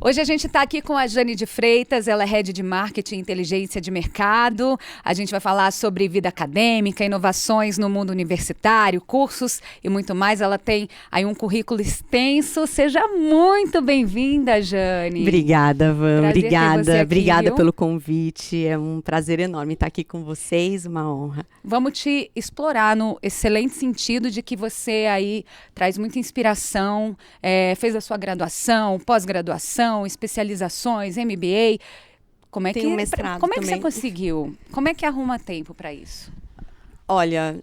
Hoje a gente está aqui com a Jane de Freitas, ela é Head de Marketing e Inteligência de Mercado. A gente vai falar sobre vida acadêmica, inovações no mundo universitário, cursos e muito mais. Ela tem aí um currículo extenso. Seja muito bem-vinda, Jane. Obrigada, Van. Prazer ter você aqui, Obrigada viu? pelo convite. É um prazer enorme estar aqui com vocês, uma honra. Vamos te explorar no excelente sentido de que você aí traz muita inspiração, fez a sua graduação, pós-graduação, especializações, MBA. Como é Tenho que, mestrado como é que também. você conseguiu? Como é que arruma tempo para isso? Olha,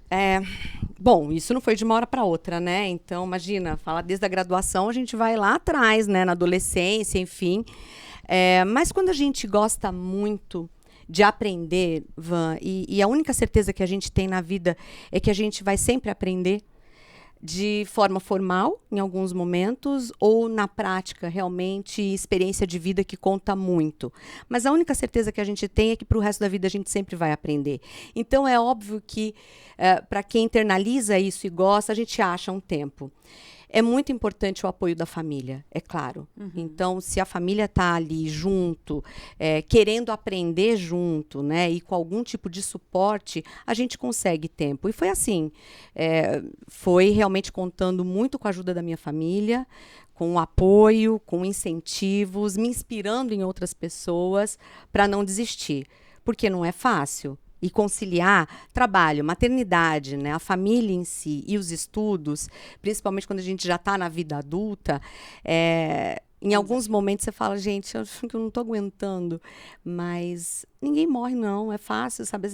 bom, isso não foi de uma hora para outra, né? Então, imagina, falar desde a graduação, a gente vai lá atrás, né? Na adolescência, enfim. Mas quando a gente gosta muito de aprender, Van, e a única certeza que a gente tem na vida é que a gente vai sempre aprender de forma formal, em alguns momentos, ou na prática, realmente, experiência de vida que conta muito. Mas a única certeza que a gente tem é que para o resto da vida a gente sempre vai aprender. Então, é óbvio que, para quem internaliza isso e gosta, a gente acha um tempo. É muito importante o apoio da família, é claro. Uhum. Então, se a família está ali junto, querendo aprender junto, né, e com algum tipo de suporte, a gente consegue tempo. E foi assim, foi realmente contando muito com a ajuda da minha família, com o apoio, com incentivos, me inspirando em outras pessoas para não desistir, porque não é fácil. E conciliar trabalho, maternidade, né, a família em si e os estudos, principalmente quando a gente já está na vida adulta, em alguns momentos você fala, gente, eu acho que eu não estou aguentando, mas ninguém morre não, é fácil, sabe?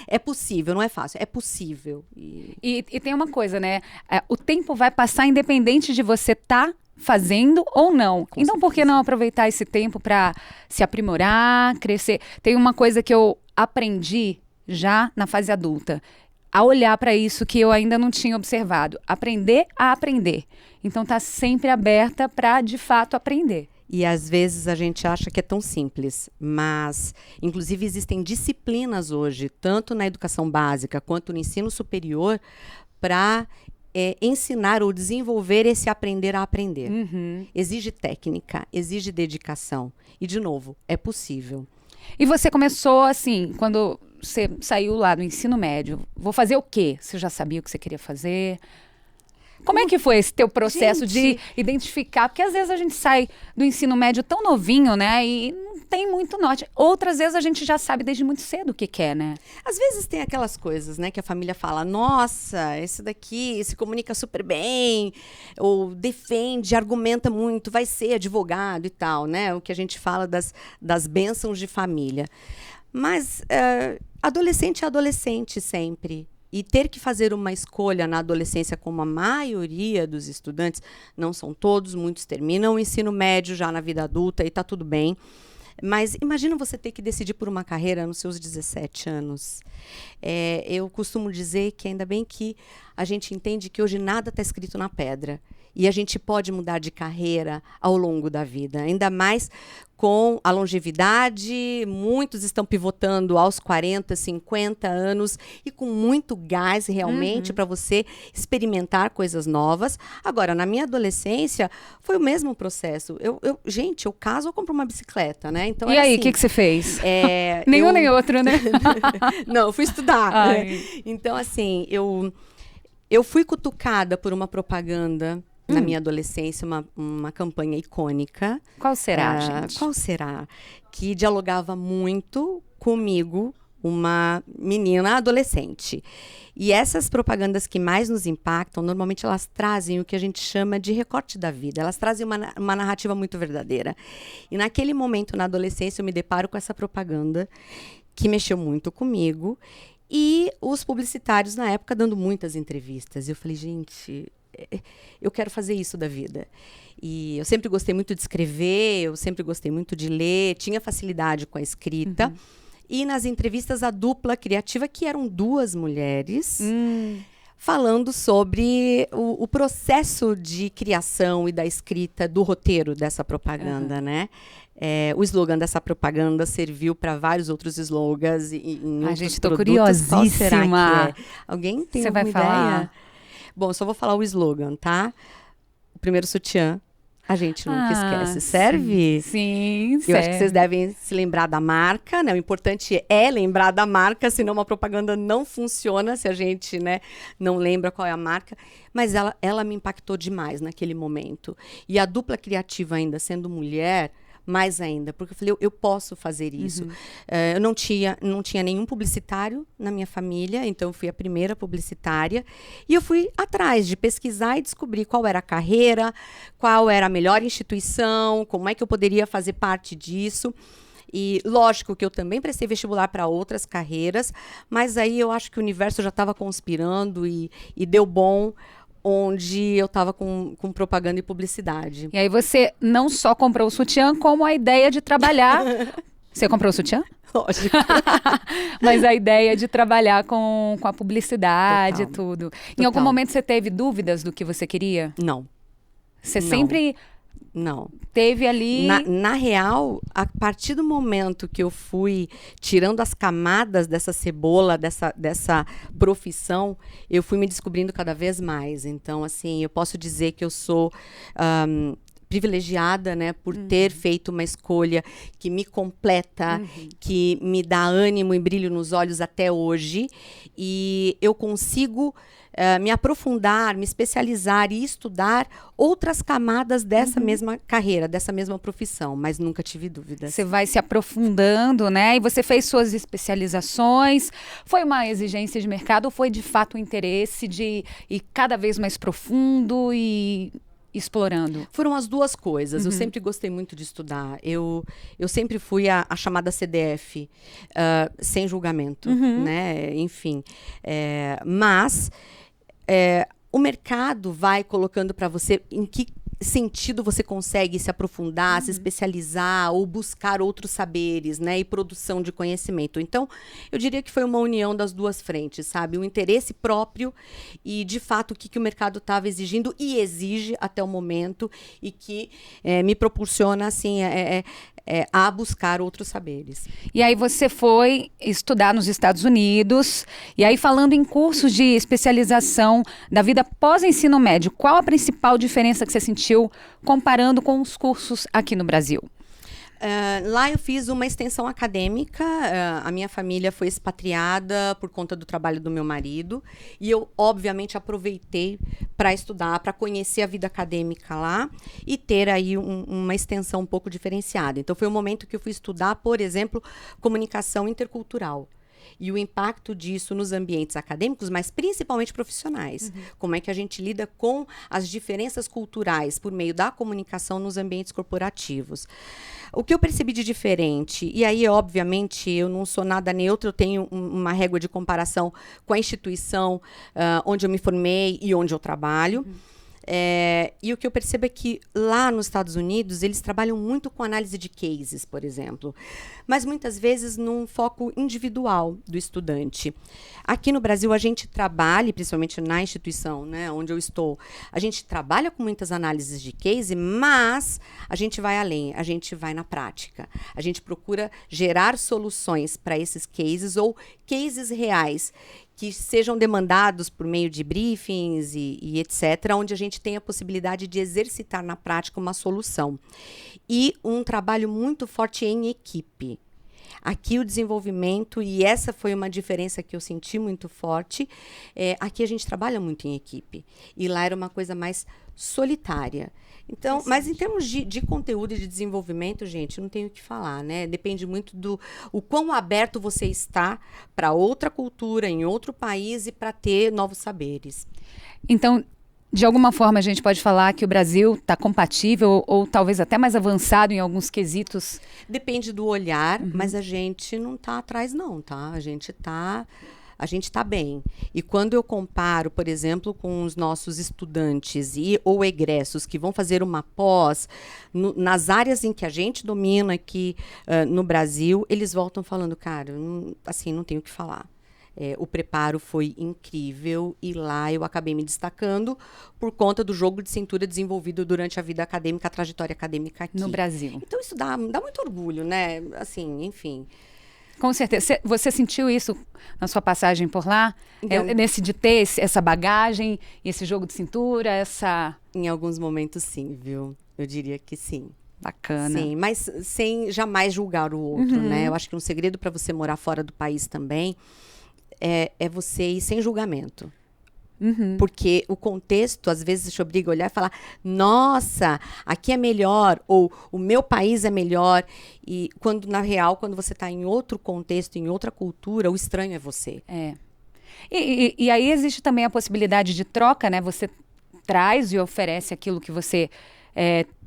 É possível, não é fácil, é possível. E tem uma coisa, né? O tempo vai passar independente de você estar fazendo ou não. Com Então, por que certeza. não aproveitar esse tempo para se aprimorar, crescer? Tem uma coisa que eu aprendi já na fase adulta, a olhar para isso que eu ainda não tinha observado. Aprender a aprender. Então, tá sempre aberta para, de fato, aprender. E às vezes a gente acha que é tão simples, mas inclusive existem disciplinas hoje, tanto na educação básica quanto no ensino superior, para ensinar ou desenvolver esse aprender a aprender. Uhum. Exige técnica, exige dedicação. E, de novo, é possível. E você começou assim, quando você saiu lá do ensino médio, vou fazer o quê? Você já sabia o que você queria fazer? Como é que foi esse teu processo de identificar? Porque às vezes a gente sai do ensino médio tão novinho, né? E não tem muito norte. Outras vezes a gente já sabe desde muito cedo o que quer, né? Às vezes tem aquelas coisas, né, que a família fala, nossa, esse daqui se comunica super bem, ou defende, argumenta muito, vai ser advogado e tal, né? O que a gente fala das bênçãos de família. Mas adolescente é adolescente sempre. E ter que fazer uma escolha na adolescência, como a maioria dos estudantes, não são todos, muitos terminam o ensino médio já na vida adulta e está tudo bem. Mas imagina você ter que decidir por uma carreira nos seus 17 anos. Eu costumo dizer que ainda bem que a gente entende que hoje nada está escrito na pedra. E a gente pode mudar de carreira ao longo da vida. Ainda mais com a longevidade, muitos estão pivotando aos 40, 50 anos e com muito gás realmente para você experimentar coisas novas. Agora, na minha adolescência, foi o mesmo processo. Gente, eu caso ou compro uma bicicleta, né? Então, E aí, o assim, que você fez? Nenhum nem outro, né? Não, eu fui estudar. Ai. Né? Então, assim, eu fui cutucada por uma propaganda na minha adolescência, uma campanha icônica. Qual será, gente? Qual será? Que dialogava muito comigo, uma menina adolescente. E essas propagandas que mais nos impactam, normalmente elas trazem o que a gente chama de recorte da vida. Elas trazem uma narrativa muito verdadeira. E naquele momento, na adolescência, eu me deparo com essa propaganda que mexeu muito comigo. E os publicitários, na época, dando muitas entrevistas. E eu falei, gente, eu quero fazer isso da vida. E eu sempre gostei muito de escrever, eu sempre gostei muito de ler, tinha facilidade com a escrita. E nas entrevistas, a dupla criativa, que eram duas mulheres, falando sobre o processo de criação e da escrita do roteiro dessa propaganda, né? O slogan dessa propaganda serviu para vários outros slogans em outros gente, tô produtos. Qual será curiosíssima. que é? Alguém tem Você alguma vai ideia? falar? Bom, eu só vou falar o slogan, tá? O primeiro sutiã, A gente nunca esquece. Serve? Sim, Eu serve. acho que vocês devem se lembrar da marca, né? O importante é lembrar da marca, senão uma propaganda não funciona se a gente, né, não lembra qual é a marca. Mas ela me impactou demais naquele momento. E a dupla criativa ainda, sendo mulher, mais ainda, porque eu falei, eu posso fazer isso. Eu não tinha nenhum publicitário na minha família, então eu fui a primeira publicitária. E eu fui atrás de pesquisar e descobrir qual era a carreira, qual era a melhor instituição, como é que eu poderia fazer parte disso. E lógico que eu também prestei vestibular para outras carreiras, mas aí eu acho que o universo já estava conspirando e deu bom, onde eu estava com propaganda e publicidade. E aí você não só comprou o sutiã, como a ideia de trabalhar... Você comprou o sutiã? Lógico. Mas a ideia de trabalhar com a publicidade e Total. tudo. Em algum momento você teve dúvidas do que você queria? Não. Você Não. sempre Não. teve ali... Na real, a partir do momento que eu fui tirando as camadas dessa cebola, dessa profissão, eu fui me descobrindo cada vez mais. Então, assim, eu posso dizer que eu sou privilegiada, né, por ter feito uma escolha que me completa, que me dá ânimo e brilho nos olhos até hoje. E eu consigo me aprofundar, me especializar e estudar outras camadas dessa mesma carreira, dessa mesma profissão, mas nunca tive dúvidas. Você vai se aprofundando, né? E você fez suas especializações. Foi uma exigência de mercado ou foi de fato um interesse de ir cada vez mais profundo e explorando? Foram as duas coisas. Eu sempre gostei muito de estudar. Eu sempre fui a chamada CDF, sem julgamento, né? Enfim. Mas o mercado vai colocando para você em que sentido você consegue se aprofundar, se especializar ou buscar outros saberes, né, e produção de conhecimento. Então, eu diria que foi uma união das duas frentes, sabe? O interesse próprio e, de fato, o que o mercado estava exigindo e exige até o momento e que me proporciona, assim, a buscar outros saberes. E aí você foi estudar nos Estados Unidos, e aí falando em cursos de especialização da vida pós-ensino médio, qual a principal diferença que você sentiu comparando com os cursos aqui no Brasil? Lá eu fiz uma extensão acadêmica, a minha família foi expatriada por conta do trabalho do meu marido, e eu, obviamente, aproveitei para estudar, para conhecer a vida acadêmica lá e ter aí uma extensão um pouco diferenciada. Então, foi um momento que eu fui estudar, por exemplo, comunicação intercultural. E o impacto disso nos ambientes acadêmicos, mas principalmente profissionais. Como é que a gente lida com as diferenças culturais por meio da comunicação nos ambientes corporativos. O que eu percebi de diferente, e aí, obviamente, eu não sou nada neutra, eu tenho uma régua de comparação com a instituição onde eu me formei e onde eu trabalho. E o que eu percebo é que lá nos Estados Unidos, eles trabalham muito com análise de cases, por exemplo, mas muitas vezes num foco individual do estudante. Aqui no Brasil, a gente trabalha, principalmente na instituição, né, onde eu estou, a gente trabalha com muitas análises de case, mas a gente vai além, a gente vai na prática. A gente procura gerar soluções para esses cases ou cases reais, que sejam demandados por meio de briefings e etc., onde a gente tem a possibilidade de exercitar na prática uma solução. E um trabalho muito forte em equipe. Aqui o desenvolvimento, e essa foi uma diferença que eu senti muito forte, aqui a gente trabalha muito em equipe. E lá era uma coisa mais solitária. Então, mas em termos de conteúdo e de desenvolvimento, gente, não tenho o que falar, né? Depende muito do o quão aberto você está para outra cultura, em outro país e para ter novos saberes. Então, de alguma forma, a gente pode falar que o Brasil está compatível ou talvez até mais avançado em alguns quesitos? Depende do olhar, mas a gente não está atrás, não, tá? A gente está bem. E quando eu comparo, por exemplo, com os nossos estudantes ou egressos que vão fazer uma pós nas áreas em que a gente domina aqui no Brasil, eles voltam falando, cara, assim, não tenho o que falar. O preparo foi incrível e lá eu acabei me destacando por conta do jogo de cintura desenvolvido durante a vida acadêmica, a trajetória acadêmica aqui. No Brasil. Então isso dá muito orgulho, né? Assim, enfim... Com certeza. Você sentiu isso na sua passagem por lá? Então, Nesse de ter essa bagagem, esse jogo de cintura, essa... Em alguns momentos, sim, viu? Eu diria que sim. Bacana. Sim, mas sem jamais julgar o outro, né? Eu acho que um segredo para você morar fora do país também é você ir sem julgamento. Porque o contexto, às vezes, te obriga a olhar e falar, nossa, aqui é melhor, ou o meu país é melhor. E quando, na real, quando você está em outro contexto, em outra cultura, o estranho é você. É. E aí existe também a possibilidade de troca, né? Você traz e oferece aquilo que você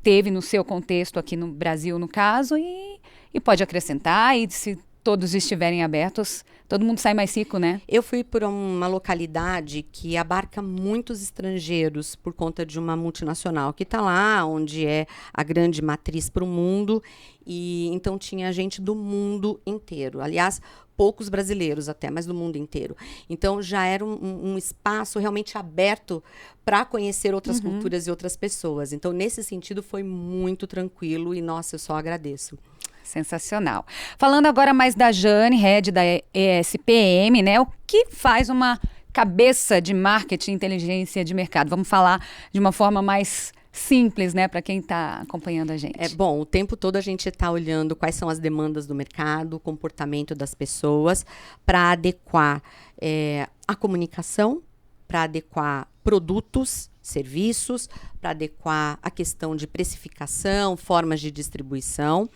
teve no seu contexto aqui no Brasil, no caso, e pode acrescentar, e se todos estiverem abertos, todo mundo sai mais rico, né? Eu fui por uma localidade que abarca muitos estrangeiros por conta de uma multinacional que está lá, onde é a grande matriz para o mundo. E então tinha gente do mundo inteiro. Aliás, poucos brasileiros até, mas do mundo inteiro. Então já era um espaço realmente aberto para conhecer outras culturas e outras pessoas. Então, nesse sentido, foi muito tranquilo e, nossa, eu só agradeço. Sensacional. Falando agora mais da Jane, head da ESPM, né? O que faz uma cabeça de marketing e inteligência de mercado? Vamos falar de uma forma mais simples, né, para quem está acompanhando a gente. Bom, o tempo todo a gente está olhando quais são as demandas do mercado, o comportamento das pessoas, para adequar a comunicação, para adequar produtos, serviços, para adequar a questão de precificação, formas de distribuição,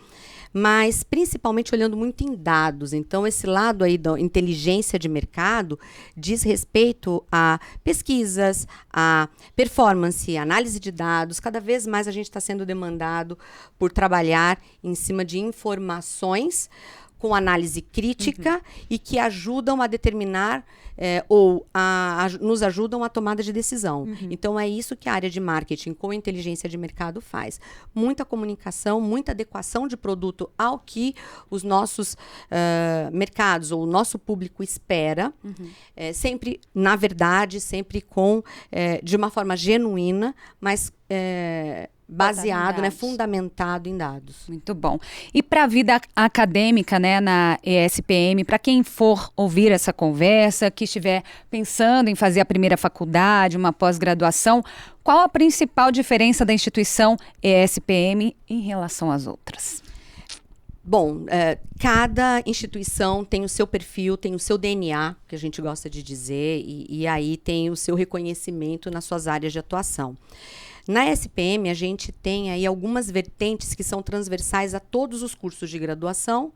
mas principalmente olhando muito em dados. Então, esse lado aí da inteligência de mercado diz respeito a pesquisas, a performance, análise de dados. Cada vez mais a gente está sendo demandado por trabalhar em cima de informações com análise crítica e que ajudam a determinar ou nos ajudam a tomada de decisão. Então, é isso que a área de marketing com inteligência de mercado faz. Muita comunicação, muita adequação de produto ao que os nossos mercados ou o nosso público espera. Sempre, na verdade, sempre de uma forma genuína, mas baseado, né, fundamentado em dados. Muito bom. E para a vida acadêmica, né, na ESPM, para quem for ouvir essa conversa, que estiver pensando em fazer a primeira faculdade, uma pós-graduação, qual a principal diferença da instituição ESPM em relação às outras? Bom, cada instituição tem o seu perfil, tem o seu DNA, que a gente gosta de dizer, e aí tem o seu reconhecimento nas suas áreas de atuação. Na SPM, a gente tem aí algumas vertentes que são transversais a todos os cursos de graduação,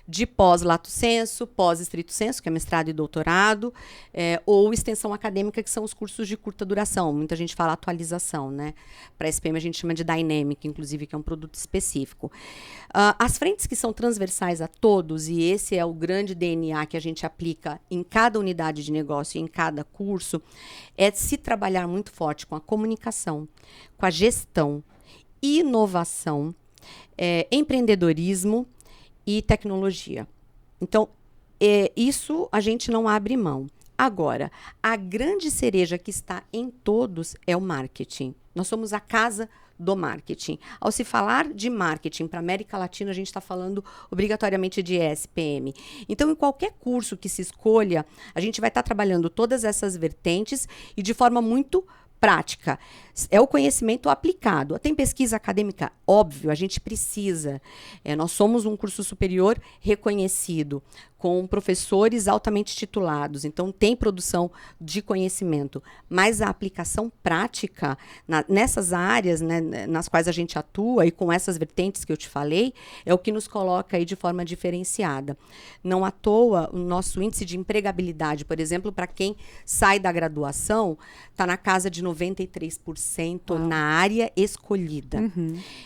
de pós-lato sensu, pós-estrito sensu, que é mestrado e doutorado, ou extensão acadêmica, que são os cursos de curta duração. Muita gente fala atualização, né? Para a SPM a gente chama de Dynamic, inclusive, que é um produto específico. As frentes que são transversais a todos, e esse é o grande DNA que a gente aplica em cada unidade de negócio e em cada curso, é se trabalhar muito forte com a comunicação, com a gestão, inovação, empreendedorismo e tecnologia. Então, isso a gente não abre mão. Agora, a grande cereja que está em todos é o marketing. Nós somos a casa do marketing. Ao se falar de marketing para a América Latina, a gente está falando obrigatoriamente de ESPM. Então, em qualquer curso que se escolha, a gente vai estar trabalhando todas essas vertentes e de forma muito prática. É o conhecimento aplicado. Tem pesquisa acadêmica? Óbvio, a gente precisa. Nós somos um curso superior reconhecido, com professores altamente titulados. Então, tem produção de conhecimento. Mas a aplicação prática nessas áreas, né, nas quais a gente atua e com essas vertentes que eu te falei, é o que nos coloca aí de forma diferenciada. Não à toa, o nosso índice de empregabilidade, por exemplo, para quem sai da graduação, está na casa de 93%. Na área escolhida.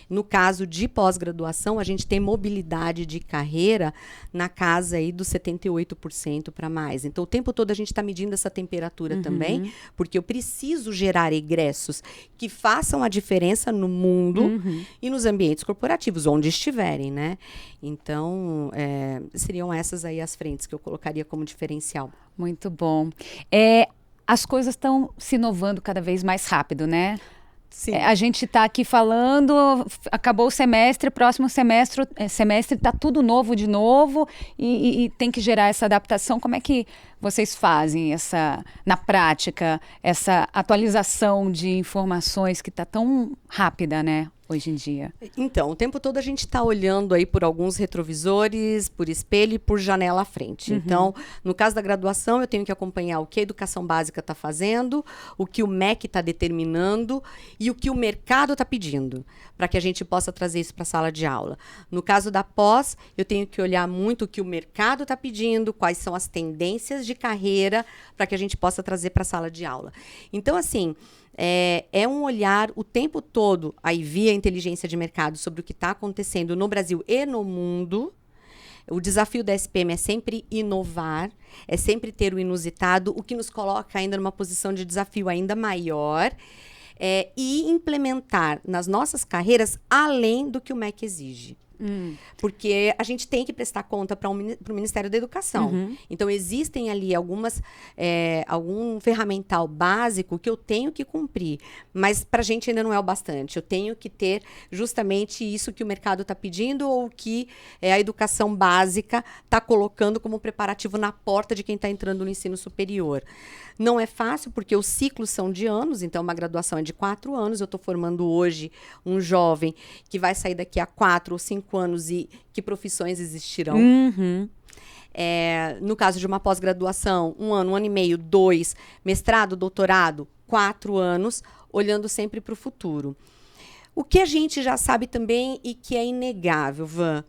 No caso de pós-graduação, a gente tem mobilidade de carreira na casa aí dos 78% para mais. Então, o tempo todo a gente está medindo essa temperatura também, porque eu preciso gerar egressos que façam a diferença no mundo e nos ambientes corporativos, onde estiverem, né? Então, seriam essas aí as frentes que eu colocaria como diferencial. Muito bom. As coisas estão se inovando cada vez mais rápido, né? Sim. A gente está aqui falando, acabou o semestre, próximo semestre está tudo novo de novo e tem que gerar essa adaptação. Como é que vocês fazem na prática, essa atualização de informações que está tão rápida, né, hoje em dia? Então, o tempo todo a gente está olhando aí por alguns retrovisores, por espelho e por janela à frente. Então, no caso da graduação, eu tenho que acompanhar o que a educação básica está fazendo, o que o MEC está determinando e o que o mercado está pedindo, para que a gente possa trazer isso para a sala de aula. No caso da pós, eu tenho que olhar muito o que o mercado está pedindo, quais são as tendências de carreira, para que a gente possa trazer para a sala de aula. Então, assim, é um olhar o tempo todo, aí via inteligência de mercado, sobre o que está acontecendo no Brasil e no mundo. O desafio da SPM é sempre inovar, é sempre ter o inusitado, o que nos coloca ainda numa posição de desafio ainda maior, e implementar nas nossas carreiras além do que o MEC exige. Porque a gente tem que prestar conta para o Ministério da Educação. Então, existem ali algum ferramental básico que eu tenho que cumprir. Mas para a gente ainda não é o bastante. Eu tenho que ter justamente isso que o mercado está pedindo ou que a educação básica está colocando como preparativo na porta de quem está entrando no ensino superior. Não é fácil, porque os ciclos são de anos, então uma graduação é de 4 anos. Eu estou formando hoje um jovem que vai sair daqui a 4 ou 5 anos e que profissões existirão. No caso de uma pós-graduação, 1 ano, 1 ano e meio, 2, mestrado, doutorado, 4 anos, olhando sempre para o futuro. O que a gente já sabe também e que é inegável, Van,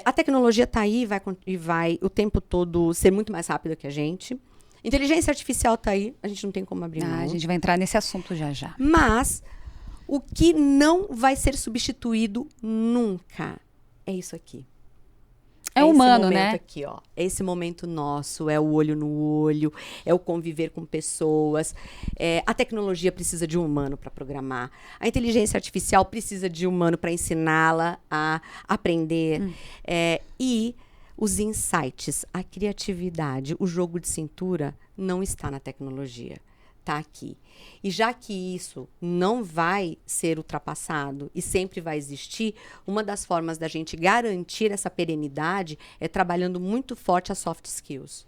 a tecnologia está aí e vai o tempo todo ser muito mais rápida que a gente. Inteligência artificial está aí, a gente não tem como abrir mão. A gente vai entrar nesse assunto já. Mas o que não vai ser substituído nunca é isso aqui. É humano, né? Aqui, ó. É esse momento nosso, é o olho no olho, é o conviver com pessoas. A tecnologia precisa de um humano para programar. A inteligência artificial precisa de um humano para ensiná-la a aprender. E os insights, a criatividade, o jogo de cintura não está na tecnologia, está aqui. E já que isso não vai ser ultrapassado e sempre vai existir, uma das formas da gente garantir essa perenidade é trabalhando muito forte as soft skills.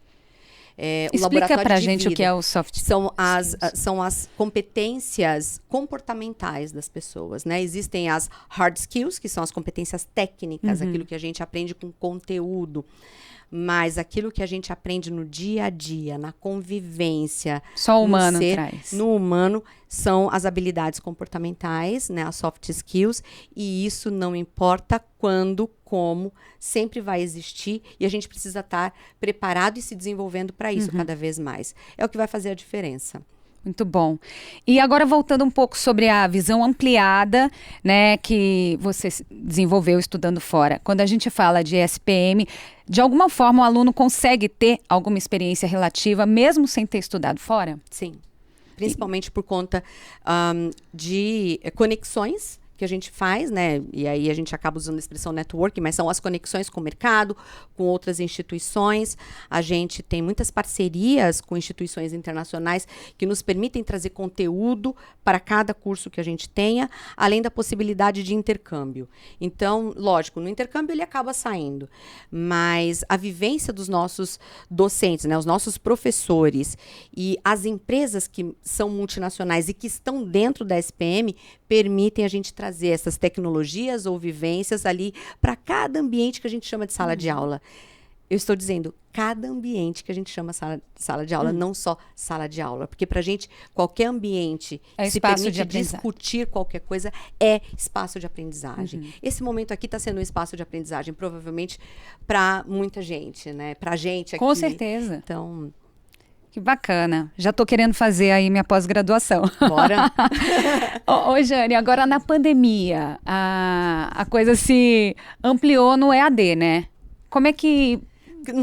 Explica pra gente o que é o soft skills. São as competências comportamentais das pessoas, né? Existem as hard skills, que são as competências técnicas, aquilo que a gente aprende com conteúdo. Mas aquilo que a gente aprende no dia a dia, na convivência, só o humano traz. No humano, são as habilidades comportamentais, né, as soft skills, e isso não importa quando, como, sempre vai existir, e a gente precisa estar preparado e se desenvolvendo para isso cada vez mais. É o que vai fazer a diferença. Muito bom. E agora voltando um pouco sobre a visão ampliada, né, que você desenvolveu estudando fora. Quando a gente fala de SPM, de alguma forma o aluno consegue ter alguma experiência relativa, mesmo sem ter estudado fora? Sim. Principalmente por conta de conexões que a gente faz, né? E aí a gente acaba usando a expressão networking, mas são as conexões com o mercado, com outras instituições. A gente tem muitas parcerias com instituições internacionais que nos permitem trazer conteúdo para cada curso que a gente tenha, além da possibilidade de intercâmbio. Então, lógico, no intercâmbio ele acaba saindo, mas a vivência dos nossos docentes, né, os nossos professores e as empresas que são multinacionais e que estão dentro da SPM permitem a gente trazer essas tecnologias ou vivências ali para cada ambiente que a gente chama de sala de aula. Eu estou dizendo cada ambiente que a gente chama sala de aula, não só sala de aula. Porque para a gente, qualquer ambiente que se permite discutir qualquer coisa é espaço de aprendizagem. Esse momento aqui está sendo um espaço de aprendizagem, provavelmente, para muita gente, né? Para a gente aqui. Com certeza. Então... Que bacana. Já estou querendo fazer aí minha pós-graduação. Bora. Ô, Jane, agora na pandemia, a coisa se ampliou no EAD, né? Como é que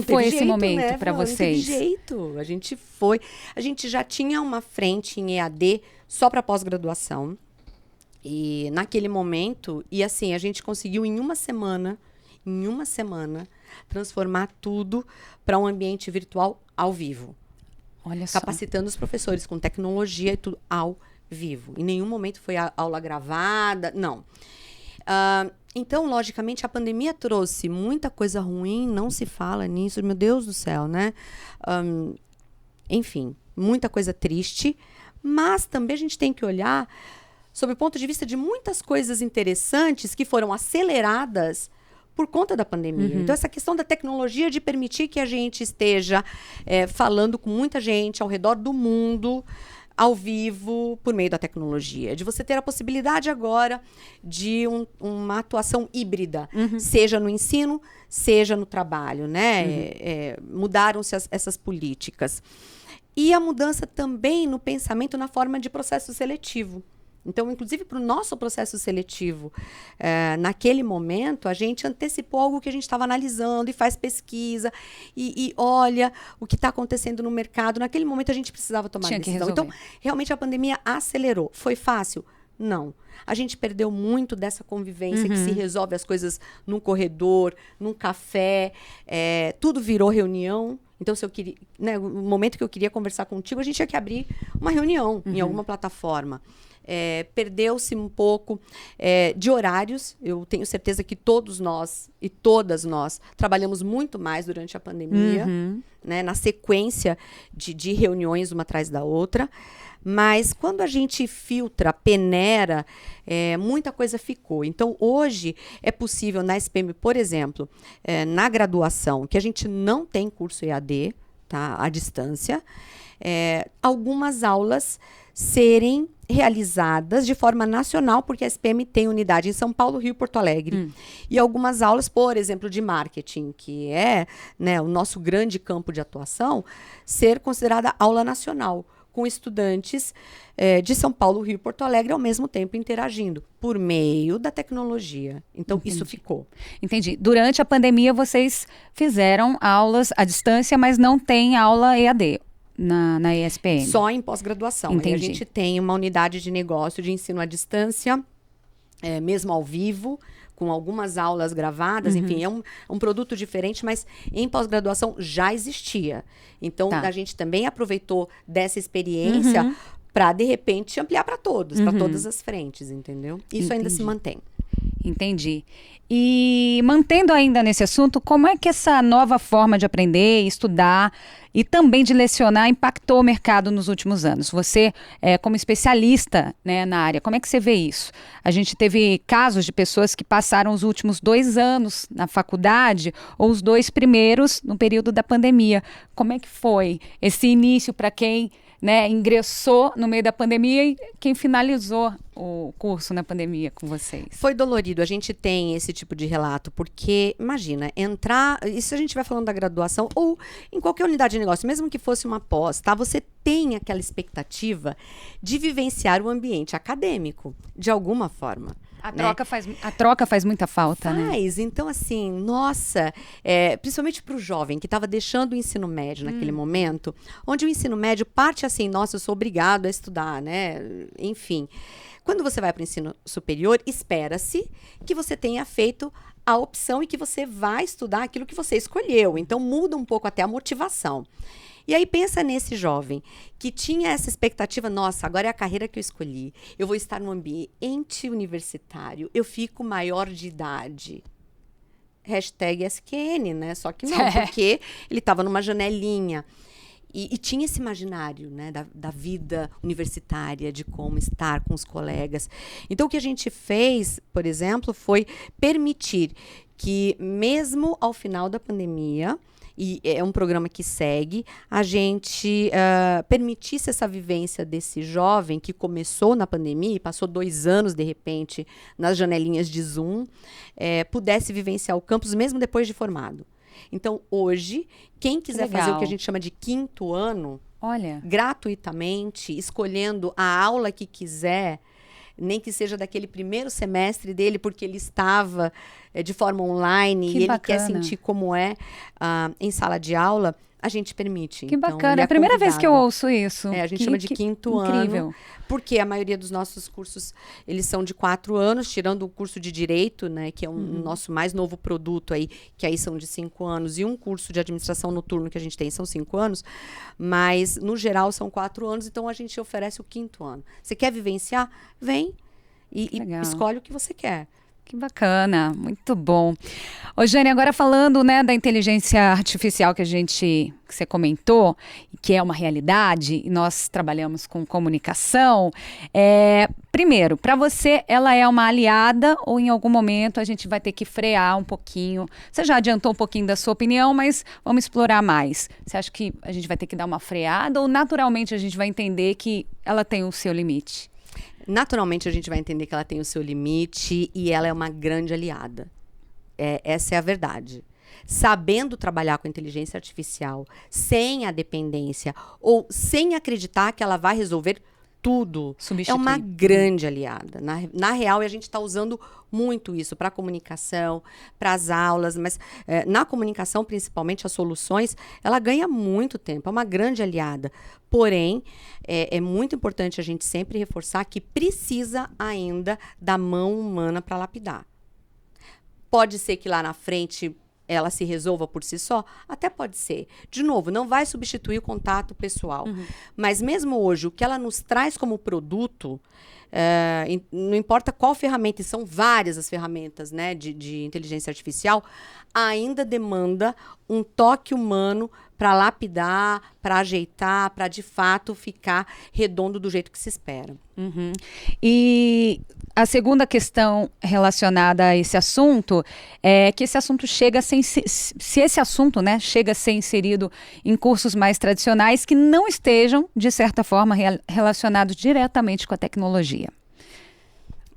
foi esse momento para vocês? Não teve jeito. A gente já tinha uma frente em EAD só para pós-graduação. E naquele momento, e assim, a gente conseguiu em uma semana, transformar tudo para um ambiente virtual ao vivo. Olha só. Capacitando os professores com tecnologia e tudo ao vivo. Em nenhum momento foi aula gravada, não. Então, logicamente, a pandemia trouxe muita coisa ruim, não se fala nisso, meu Deus do céu, né? Enfim, muita coisa triste, mas também a gente tem que olhar sob o ponto de vista de muitas coisas interessantes que foram aceleradas por conta da pandemia. Então, essa questão da tecnologia de permitir que a gente esteja falando com muita gente ao redor do mundo, ao vivo, por meio da tecnologia. De você ter a possibilidade agora de uma atuação híbrida, seja no ensino, seja no trabalho, né? Mudaram-se essas políticas. E a mudança também no pensamento, na forma de processo seletivo. Então, inclusive, para o nosso processo seletivo, naquele momento, a gente antecipou algo que a gente estava analisando e faz pesquisa e olha o que está acontecendo no mercado. Naquele momento, a gente precisava tomar decisão. Então, realmente, a pandemia acelerou. Foi fácil? Não. A gente perdeu muito dessa convivência que se resolve as coisas num corredor, num café. Tudo virou reunião. Então, se eu queria, né, no momento que eu queria conversar contigo, a gente tinha que abrir uma reunião em alguma plataforma. Perdeu-se um pouco de horários. Eu tenho certeza que todos nós e todas nós trabalhamos muito mais durante a pandemia, né, na sequência de reuniões uma atrás da outra. Mas quando a gente filtra, peneira, muita coisa ficou. Então, hoje é possível na SPM, por exemplo, na graduação, que a gente não tem curso EAD, tá, à distância, algumas aulas serem realizadas de forma nacional, porque a SPM tem unidade em São Paulo, Rio e Porto Alegre. E algumas aulas, por exemplo, de marketing, que é, né, o nosso grande campo de atuação, ser considerada aula nacional, com estudantes de São Paulo, Rio e Porto Alegre, ao mesmo tempo interagindo, por meio da tecnologia. Então, isso ficou. Entendi. Durante a pandemia, vocês fizeram aulas à distância, mas não tem aula EAD. Na ESPM. Só em pós-graduação. Aí a gente tem uma unidade de negócio de ensino à distância, mesmo ao vivo, com algumas aulas gravadas. Enfim, é um produto diferente, mas em pós-graduação já existia. Então, a gente também aproveitou dessa experiência para, de repente, ampliar para todos, para todas as frentes, entendeu? Isso ainda se mantém. Entendi. E mantendo ainda nesse assunto, como é que essa nova forma de aprender, estudar e também de lecionar impactou o mercado nos últimos anos? Você, como especialista, né, na área, como é que você vê isso? A gente teve casos de pessoas que passaram os últimos 2 anos na faculdade ou os 2 primeiros no período da pandemia. Como é que foi esse início para quem, né, ingressou no meio da pandemia e quem finalizou o curso na pandemia com vocês? Foi dolorido. A gente tem esse tipo de relato, porque, imagina, isso a gente vai falando da graduação ou em qualquer unidade de negócio, mesmo que fosse uma pós, tá? Você tem aquela expectativa de vivenciar o ambiente acadêmico, de alguma forma. A troca faz muita falta, né? Então, assim, nossa, principalmente para o jovem que estava deixando o ensino médio naquele momento, onde o ensino médio parte assim, nossa, eu sou obrigado a estudar, né? Enfim, quando você vai para o ensino superior, espera-se que você tenha feito a opção e que você vai estudar aquilo que você escolheu. Então, muda um pouco até a motivação. E aí pensa nesse jovem que tinha essa expectativa, nossa, agora é a carreira que eu escolhi, eu vou estar no ambiente universitário, eu fico maior de idade. #SQN, né? Só que não, porque ele estava numa janelinha. E tinha esse imaginário, né, da vida universitária, de como estar com os colegas. Então, o que a gente fez, por exemplo, foi permitir que, mesmo ao final da pandemia, e é um programa que segue, a gente permitisse essa vivência desse jovem que começou na pandemia e passou 2 anos, de repente, nas janelinhas de Zoom, pudesse vivenciar o campus mesmo depois de formado. Então, hoje, quem quiser fazer o que a gente chama de 5º ano, gratuitamente, escolhendo a aula que quiser, nem que seja daquele primeiro semestre dele, porque ele estava de forma online e ele quer sentir como é em sala de aula, a gente permite. Que bacana, é a primeira vez que eu ouço isso. A gente chama de 5º ano, porque a maioria dos nossos cursos, eles são de 4 anos, tirando o curso de Direito, né, que é um nosso mais novo produto aí, que aí são de 5 anos, e um curso de Administração Noturno que a gente tem são 5 anos, mas no geral são 4 anos, então a gente oferece o 5º ano. Você quer vivenciar? Vem e escolhe o que você quer. Que bacana, muito bom. Ô, Jane, agora falando, né, da inteligência artificial que você comentou, que é uma realidade, e nós trabalhamos com comunicação. Primeiro, para você, ela é uma aliada ou em algum momento a gente vai ter que frear um pouquinho? Você já adiantou um pouquinho da sua opinião, mas vamos explorar mais. Você acha que a gente vai ter que dar uma freada ou naturalmente a gente vai entender que ela tem o seu limite? Naturalmente, a gente vai entender que ela tem o seu limite e ela é uma grande aliada. Essa é a verdade. Sabendo trabalhar com a inteligência artificial, sem a dependência ou sem acreditar que ela vai resolver tudo, é uma grande aliada. Na real, a gente está usando muito isso para a comunicação, para as aulas, mas na comunicação, principalmente as soluções, ela ganha muito tempo, é uma grande aliada. Porém, é muito importante a gente sempre reforçar que precisa ainda da mão humana para lapidar. Pode ser que lá na frente ela se resolva por si só? Até pode ser. De novo, não vai substituir o contato pessoal. Mas mesmo hoje, o que ela nos traz como produto, não importa qual ferramenta, e são várias as ferramentas, né, de inteligência artificial, ainda demanda um toque humano para lapidar, para ajeitar, para de fato ficar redondo do jeito que se espera. E a segunda questão relacionada a esse assunto é que esse assunto chega sem se esse assunto, né, chega a ser inserido em cursos mais tradicionais que não estejam, de certa forma, relacionados diretamente com a tecnologia.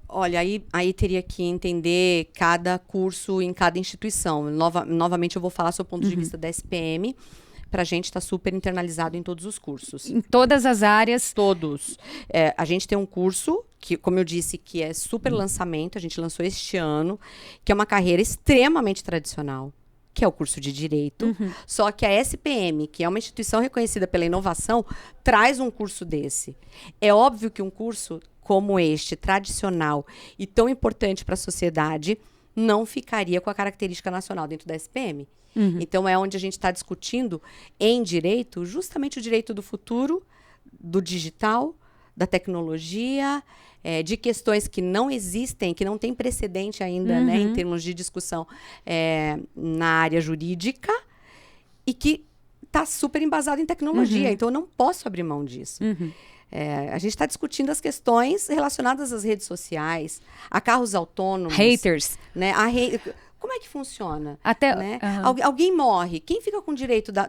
Olha, aí teria que entender cada curso em cada instituição. Novamente eu vou falar sobre o ponto de vista da SPM. Para a gente está super internalizado em todos os cursos. Em todas as áreas? Todos. A gente tem um curso, que, como eu disse, que é super lançamento, a gente lançou este ano, que é uma carreira extremamente tradicional, que é o curso de Direito. Só que a SPM, que é uma instituição reconhecida pela inovação, traz um curso desse. É óbvio que um curso como este, tradicional e tão importante para a sociedade, não ficaria com a característica nacional dentro da SPM. Então, é onde a gente está discutindo em direito, justamente o direito do futuro, do digital, da tecnologia, de questões que não existem, que não tem precedente ainda, né, em termos de discussão na área jurídica, e que está super embasado em tecnologia. Então, eu não posso abrir mão disso. A gente está discutindo as questões relacionadas às redes sociais, a carros autônomos. Haters. Né, como é que funciona? Até, né? Alguém morre. Quem fica com o direito da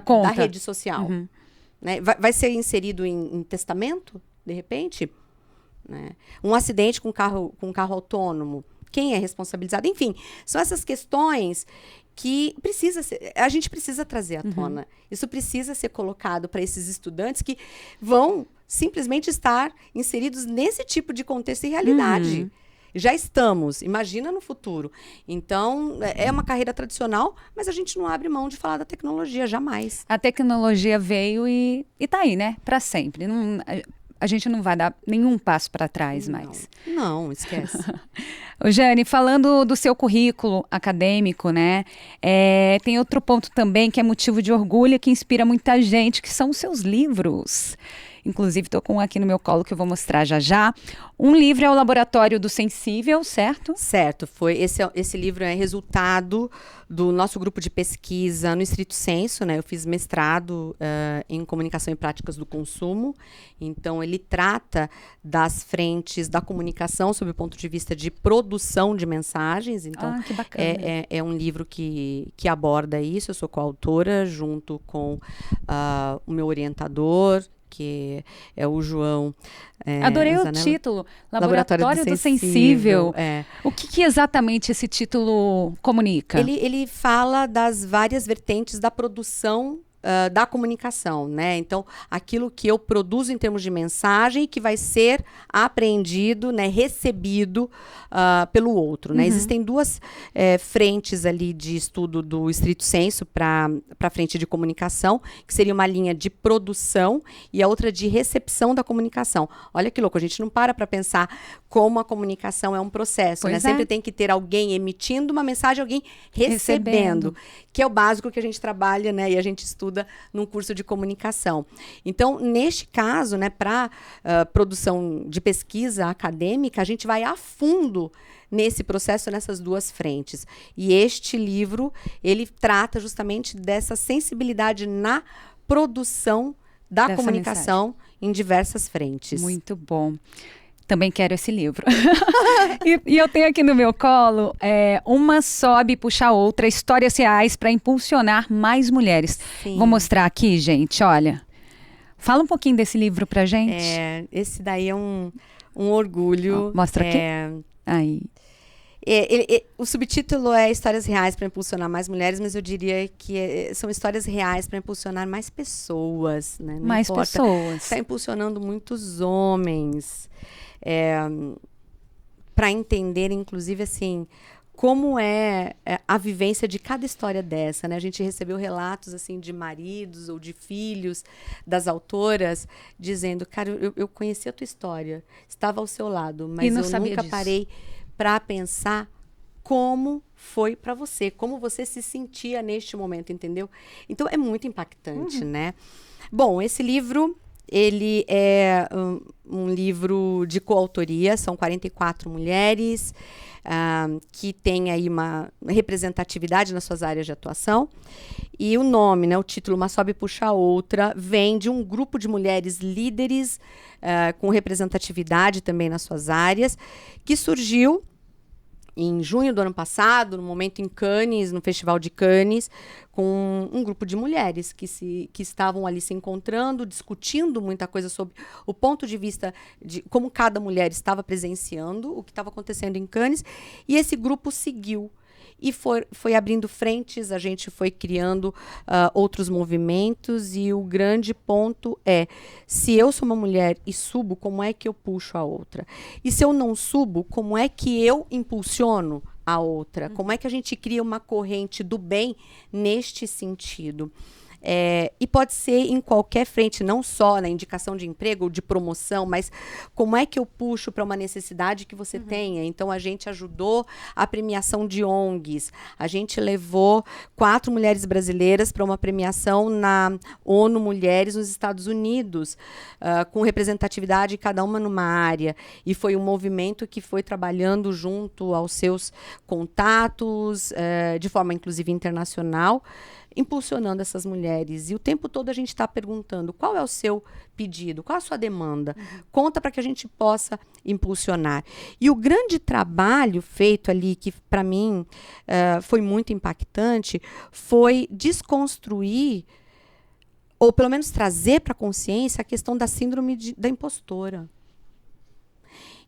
conta. Da rede social? Né? Vai ser inserido em testamento, de repente? Né? Um acidente com um carro autônomo. Quem é responsabilizado? Enfim, são essas questões que a gente precisa trazer à tona. Isso precisa ser colocado para esses estudantes que vão simplesmente estar inseridos nesse tipo de contexto e realidade. Já estamos, imagina no futuro. Então, é uma carreira tradicional, mas a gente não abre mão de falar da tecnologia, jamais. A tecnologia veio e tá aí, né? Para sempre. A gente não vai dar nenhum passo para trás mais. Não, esquece. Ô, Jane, falando do seu currículo acadêmico, né? Tem outro ponto também que é motivo de orgulho, que inspira muita gente, que são os seus livros. Inclusive, estou com um aqui no meu colo que eu vou mostrar já já. Um livro é o Laboratório do Sensível, certo? Certo. Esse livro é resultado do nosso grupo de pesquisa no estrito senso, né? Eu fiz mestrado em Comunicação e Práticas do Consumo. Então, ele trata das frentes da comunicação sob o ponto de vista de produção de mensagens. Então, que bacana. É um livro que aborda isso. Eu sou coautora junto com o meu orientador, que é o João. Adorei o título, Laboratório do Sensível. O que exatamente esse título comunica? Ele fala das várias vertentes da produção da comunicação, né? Então, aquilo que eu produzo em termos de mensagem que vai ser apreendido, né, recebido pelo outro, né? Existem duas frentes ali de estudo do estrito senso para a frente de comunicação, que seria uma linha de produção e a outra de recepção da comunicação. Olha que louco, a gente não para pensar como a comunicação é um processo, né? Sempre tem que ter alguém emitindo uma mensagem, alguém recebendo, que é o básico que a gente trabalha, né, e a gente estuda estuda num curso de comunicação. Então, neste caso, né, para produção de pesquisa acadêmica, a gente vai a fundo nesse processo, nessas duas frentes. E este livro, ele trata justamente dessa sensibilidade na produção da Dessa comunicação em diversas frentes. Muito bom. Também quero esse livro. E eu tenho aqui no meu colo Uma Sobe Puxa a Outra, histórias reais para impulsionar mais mulheres. Sim. Vou mostrar aqui, gente, olha. Fala um pouquinho desse livro pra gente. Esse daí é um orgulho. Mostra aqui. Aí. O subtítulo é Histórias Reais para Impulsionar Mais Mulheres, mas eu diria que são histórias reais para impulsionar mais pessoas. Né? Não mais importa. pessoas. Está impulsionando muitos homens para entender, inclusive, assim, como é a vivência de cada história dessa, né? A gente recebeu relatos assim de maridos ou de filhos das autoras dizendo, cara, eu conheci a tua história, estava ao seu lado, mas eu nunca parei para pensar como foi para você, como você se sentia neste momento, entendeu? Então, é muito impactante, né? Bom, esse livro, ele é um livro de coautoria, são 44 mulheres que têm aí uma representatividade nas suas áreas de atuação. E o nome, né, o título, Uma Sobe Puxa a Outra, vem de um grupo de mulheres líderes com representatividade também nas suas áreas, que surgiu em junho do ano passado, no momento em Cannes, no Festival de Cannes, com um grupo de mulheres que estavam ali se encontrando, discutindo muita coisa sobre o ponto de vista de como cada mulher estava presenciando o que estava acontecendo em Cannes, e esse grupo seguiu. E foi abrindo frentes, a gente foi criando outros movimentos, e o grande ponto é, se eu sou uma mulher e subo, como é que eu puxo a outra? E se eu não subo, como é que eu impulsiono a outra? Como é que a gente cria uma corrente do bem neste sentido? E pode ser em qualquer frente, não só na indicação de emprego ou de promoção, mas como é que eu puxo para uma necessidade que você tenha? Então, a gente ajudou a premiação de ONGs. A gente levou 4 mulheres brasileiras para uma premiação na ONU Mulheres nos Estados Unidos, com representatividade cada uma numa área. E foi um movimento que foi trabalhando junto aos seus contatos, de forma inclusive internacional, impulsionando essas mulheres. E o tempo todo a gente está perguntando, qual é o seu pedido? Qual é a sua demanda? Conta para que a gente possa impulsionar. E o grande trabalho feito ali, que para mim foi muito impactante, foi desconstruir, ou pelo menos trazer para a consciência a questão da síndrome da impostora.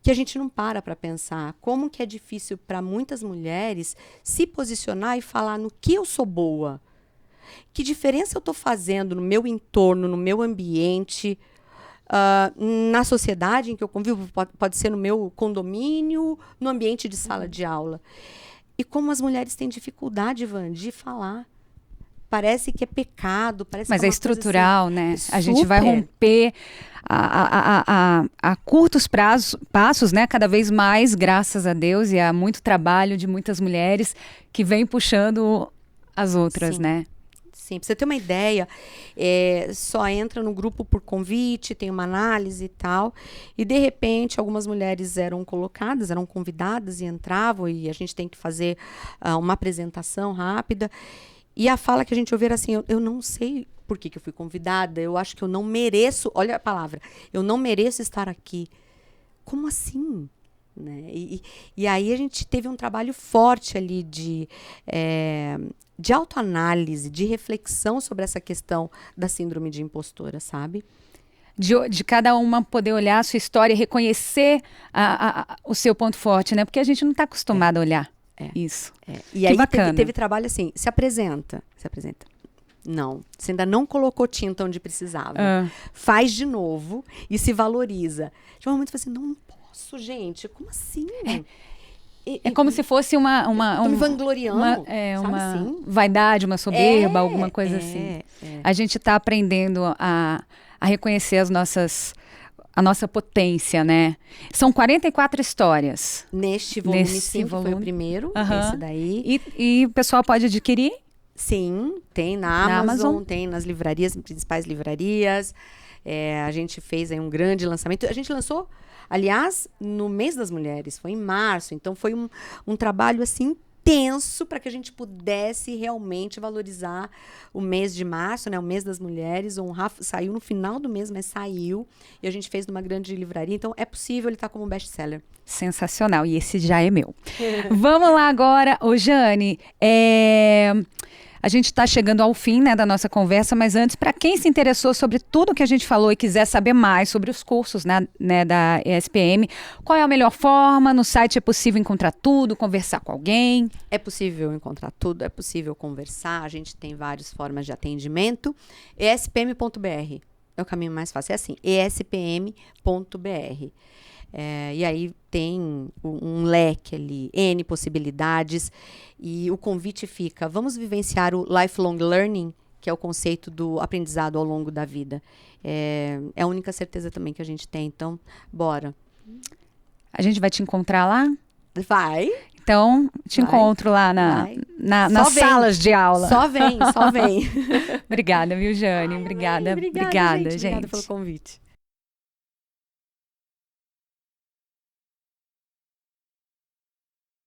Que a gente não para pensar como que é difícil para muitas mulheres se posicionar e falar no que eu sou boa. Que diferença eu estou fazendo no meu entorno, no meu ambiente, na sociedade em que eu convivo, pode ser no meu condomínio, no ambiente de sala de aula. E como as mulheres têm dificuldade, Ivan, de falar. Parece que é pecado, parece Mas que é é uma estrutural, coisa assim, né? A gente vai romper a curtos passos, né? Cada vez mais, graças a Deus, e há muito trabalho de muitas mulheres que vêm puxando as outras, Sim. né? Sim, para você ter uma ideia, só entra no grupo por convite, tem uma análise e tal, e de repente algumas mulheres eram colocadas, eram convidadas e entravam, e a gente tem que fazer uma apresentação rápida, e a fala que a gente ouviu era assim, eu não sei por que eu fui convidada, eu acho que eu não mereço, olha a palavra, eu não mereço estar aqui. Como assim? Né? E aí a gente teve um trabalho forte ali de autoanálise, de reflexão sobre essa questão da síndrome de impostora, sabe? De cada uma poder olhar a sua história e reconhecer o seu ponto forte, né? Porque a gente não está acostumado a olhar isso. E que aí bacana. teve trabalho assim, se apresenta. Não, você ainda não colocou tinta onde precisava. Faz de novo e se valoriza. De um momento você assim, não posso, gente, como assim? É como se fosse uma tô me vangloriando, uma assim? vaidade, uma soberba, alguma coisa assim. A gente está aprendendo a reconhecer a nossa potência, né? São 44 histórias. Neste volume, sim, que foi o primeiro, esse daí. E o pessoal pode adquirir? Sim, tem na Amazon, tem nas livrarias, principais livrarias. A gente fez aí um grande lançamento. A gente lançou, aliás, no mês das mulheres, foi em março. Então, foi um trabalho, assim, intenso para que a gente pudesse realmente valorizar o mês de março, né? O mês das mulheres. Saiu no final do mês, mas saiu. E a gente fez numa grande livraria. Então, é possível, ele está como best-seller. Sensacional. E esse já é meu. Vamos lá agora. Ô, Jane, a gente está chegando ao fim, né, da nossa conversa, mas antes, para quem se interessou sobre tudo que a gente falou e quiser saber mais sobre os cursos, né, da ESPM, qual é a melhor forma? No site é possível encontrar tudo, conversar com alguém? É possível encontrar tudo, é possível conversar, a gente tem várias formas de atendimento. espm.br é o caminho mais fácil, é assim, espm.br. E aí tem um leque ali, N possibilidades, e o convite fica, vamos vivenciar o lifelong learning, que é o conceito do aprendizado ao longo da vida. É a única certeza também que a gente tem, então, bora. A gente vai te encontrar lá? Vai. Então, encontro lá nas salas de aula. Só vem. Obrigada, viu, Jane? Obrigada, gente. Obrigada pelo convite.